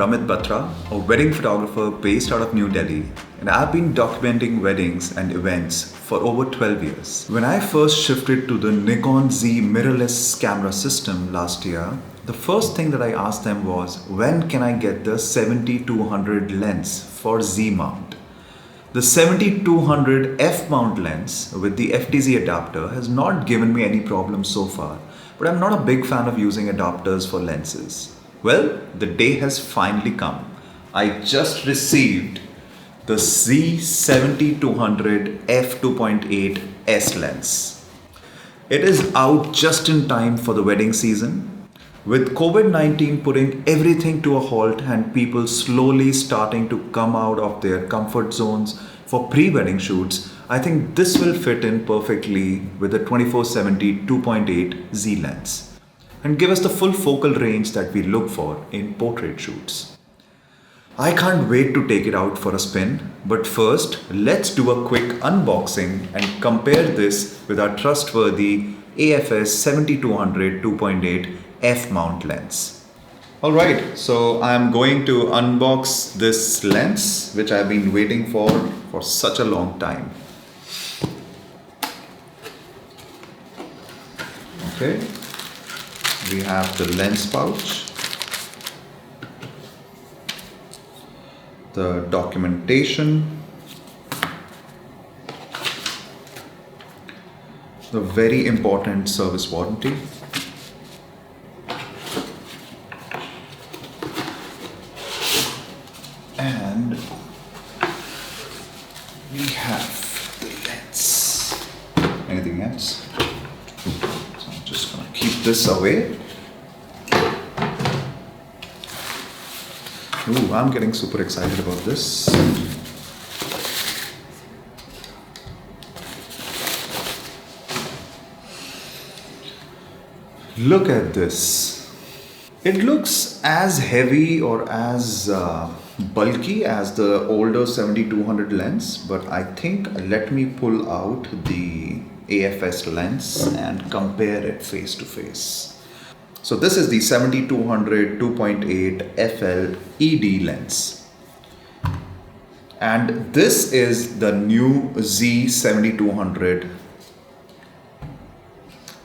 Ramit Batra, a wedding photographer based out of New Delhi, and I've been documenting weddings and events for over 12 years. When I first shifted to the Nikon Z mirrorless camera system last year, the first thing that I asked them was, when can I get the 70-200 lens for Z mount? The 70-200 F mount lens with the FTZ adapter has not given me any problems so far, but I'm not a big fan of using adapters for lenses. Well, the day has finally come. I just received the Z70-200 f2.8 S lens. It is out just in time for the wedding season. With COVID-19 putting everything to a halt and people slowly starting to come out of their comfort zones for pre-wedding shoots, I think this will fit in perfectly with the 24-70 2.8 Z lens and give us the full focal range that we look for in portrait shoots. I can't wait to take it out for a spin, but first let's do a quick unboxing and compare this with our trustworthy AFS 70-200 2.8 F mount lens. Alright, so I'm going to unbox this lens which I've been waiting for such a long time. Okay, we have the lens pouch, the documentation, the very important service warranty, and we have the lens. Anything else? So I'm just gonna keep this away. Ooh, I'm getting super excited about this. Look at this. It looks as heavy or as bulky as the older 70-200 lens, but I think let me pull out the AFS lens and compare it face to face. So this is the 70-200 2.8 FL ED lens. And this is the new Z70-200.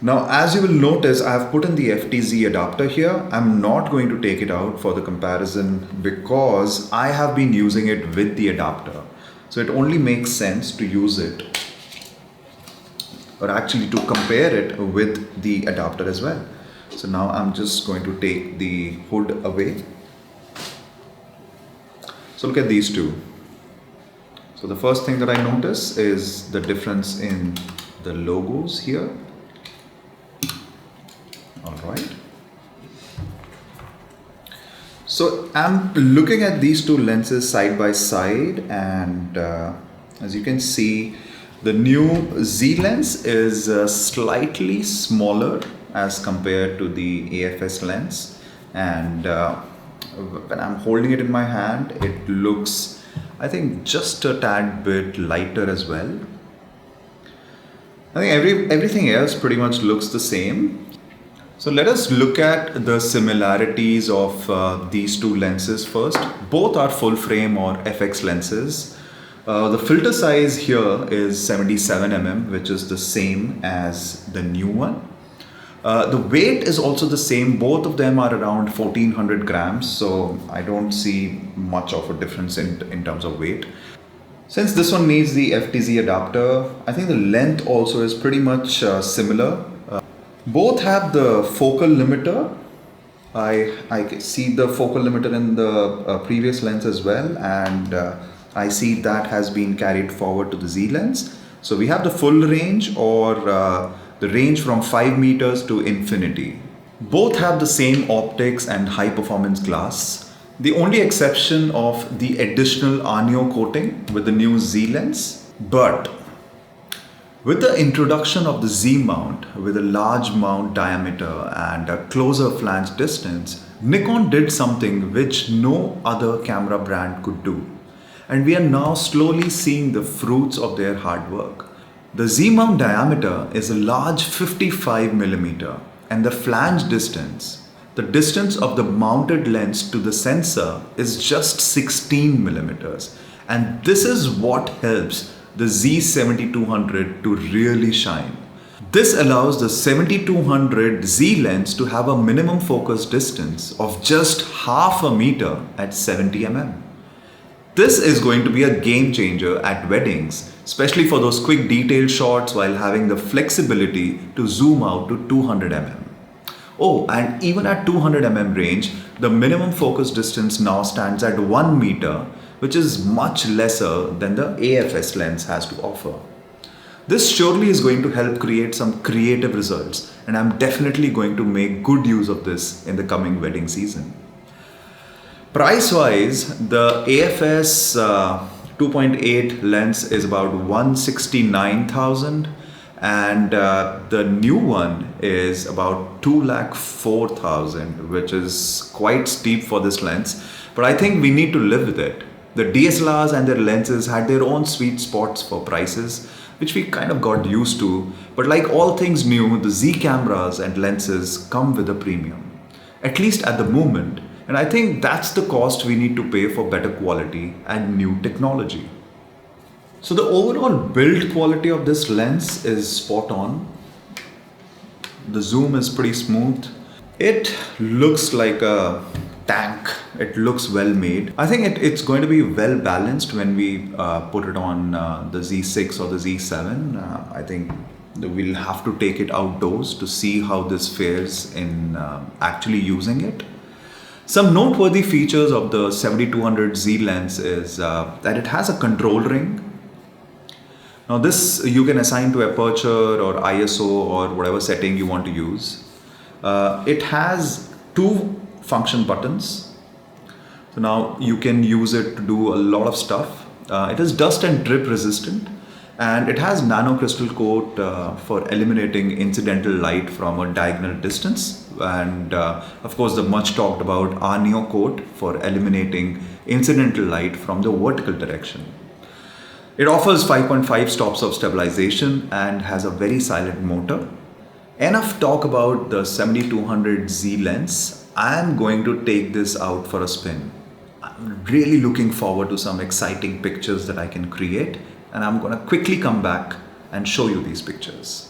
Now, as you will notice, I have put in the FTZ adapter here. I'm not going to take it out for the comparison because I have been using it with the adapter. So it only makes sense to use it, or actually to compare it with the adapter as well. So now I'm just going to take the hood away. So look at these two. So the first thing that I notice is the difference in the logos here. All right. So I'm looking at these two lenses side by side, and as you can see, the new Z lens is slightly smaller as compared to the AFS lens, and when I'm holding it in my hand, it looks, I think, just a tad bit lighter as well. I think everything else pretty much looks the same. So let us look at the similarities of these two lenses first. Both are full frame or FX lenses. The filter size here is 77 mm, which is the same as the new one. The weight is also the same. Both of them are around 1400 grams, so I don't see much of a difference in terms of weight. Since this one needs the FTZ adapter, I think the length also is pretty much similar. Both have the focal limiter. I see the focal limiter in the previous lens as well, and I see that has been carried forward to the Z lens. So we have the full range, or the range from 5 meters to infinity. Both have the same optics and high performance glass. The only exception of the additional Anio coating with the new Z lens. But with the introduction of the Z mount with a large mount diameter and a closer flange distance, Nikon did something which no other camera brand could do. And we are now slowly seeing the fruits of their hard work. The Z mount diameter is a large 55 mm and the flange distance The distance of the mounted lens to the sensor is just 16 millimeters. And this is what helps the Z7200 to really shine. This allows the 7200 Z lens to have a minimum focus distance of just half a meter at 70 mm. This is going to be a game changer at weddings, especially for those quick detail shots while having the flexibility to zoom out to 200 mm. Oh, and even at 200 mm range, the minimum focus distance now stands at 1 meter, which is much lesser than the AFS lens has to offer. This surely is going to help create some creative results, and I'm definitely going to make good use of this in the coming wedding season. Price-wise, the AFS 2.8 lens is about 169,000, and the new one is about 204,000, which is quite steep for this lens, but I think we need to live with it. The DSLRs and their lenses had their own sweet spots for prices, which we kind of got used to, but like all things new, the Z cameras and lenses come with a premium, at least at the moment, and I think that's the cost we need to pay for better quality and new technology. So the overall build quality of this lens is spot on. The zoom is pretty smooth. It looks like a tank. It looks well made. I think it's going to be well balanced when we put it on the Z6 or the Z7. I think we'll have to take it outdoors to see how this fares in actually using it. Some noteworthy features of the 7200 Z lens is that it has a control ring. Now this you can assign to aperture or ISO or whatever setting you want to use. It has 2 function buttons. So now you can use it to do a lot of stuff. It is dust and drip resistant, and it has nano crystal coat for eliminating incidental light from a diagonal distance, and of course the much talked about Arneo coat for eliminating incidental light from the vertical direction. It offers 5.5 stops of stabilization and has a very silent motor. Enough talk about the 7200 Z lens. I'm going to take this out for a spin. I'm really looking forward to some exciting pictures that I can create, and I'm going to quickly come back and show you these pictures.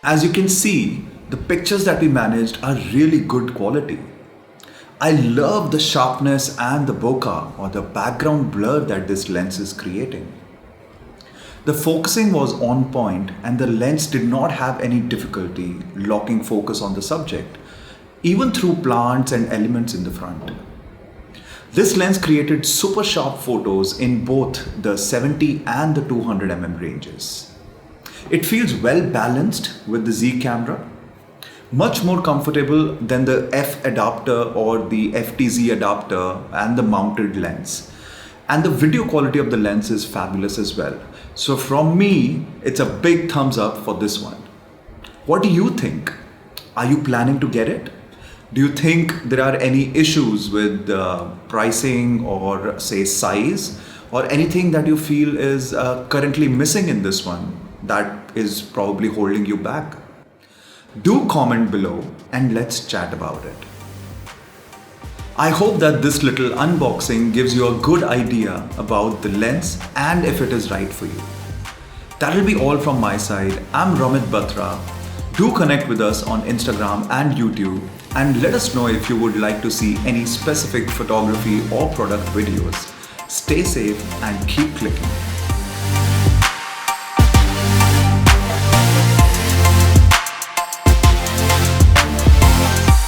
As you can see, the pictures that we managed are really good quality. I love the sharpness and the bokeh or the background blur that this lens is creating. The focusing was on point and the lens did not have any difficulty locking focus on the subject, even through plants and elements in the front. This lens created super sharp photos in both the 70 and the 200 mm ranges. It feels well balanced with the Z camera, much more comfortable than the F adapter or the FTZ adapter and the mounted lens. And the video quality of the lens is fabulous as well. So from me, it's a big thumbs up for this one. What do you think? Are you planning to get it? Do you think there are any issues with pricing or say size, or anything that you feel is currently missing in this one that is probably holding you back? Do comment below and let's chat about it. I hope that this little unboxing gives you a good idea about the lens and if it is right for you. That will be all from my side. I'm Ramit Batra. Do connect with us on Instagram and YouTube and let us know if you would like to see any specific photography or product videos. Stay safe and keep clicking.